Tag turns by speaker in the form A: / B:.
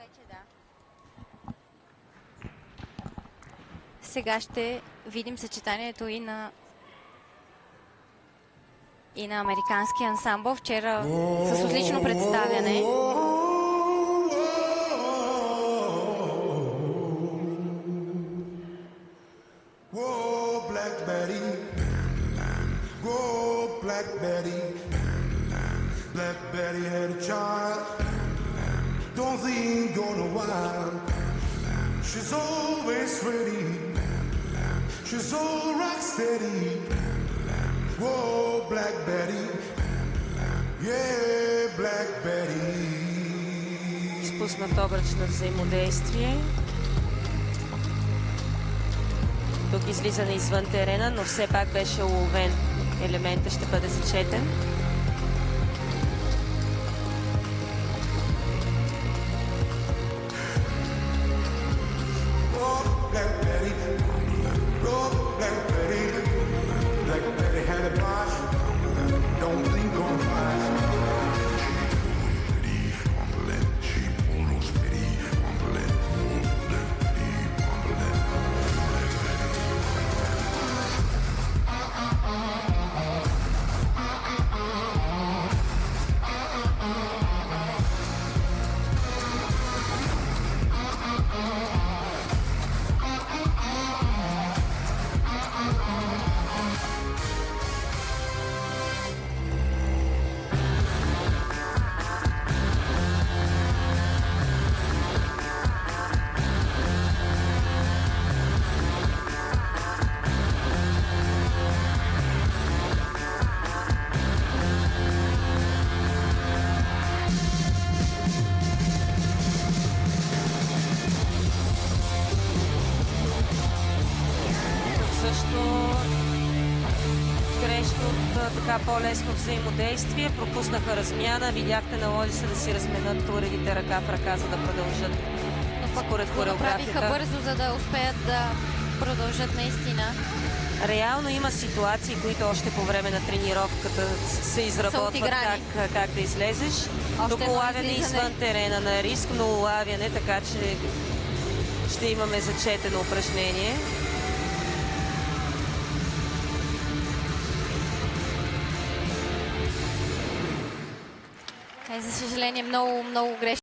A: Вече да. Сега ще видим съчетанието и на американския ансамбъл. Вчера с отлично представяне.
B: Black Betty, Black Betty, Black Betty had a child. Don't think gonna wild. She's always ready. She's all rock steady. Whoa, Black Betty, yeah, Black Betty.
C: Спуснат обръч на взаимодействие. Тук излизане извън терена, но все пак беше уловен. Елементът ще бъде зачетен. Също грешно от така по-лесно взаимодействие. Пропуснаха размяна. Видяхте, наложи се да си разменят уредите ръка в ръка, за да продължат.
A: Но пък
C: според
A: го направиха
C: хореографията.
A: бързо, за да успеят да продължат наистина.
C: Реално има ситуации, които още по време на тренировката се изработват как да излезеш. Тук улавяне извън терена на риск, но улавяне, така че ще имаме зачетено упражнение.
A: За съжаление, много грешни.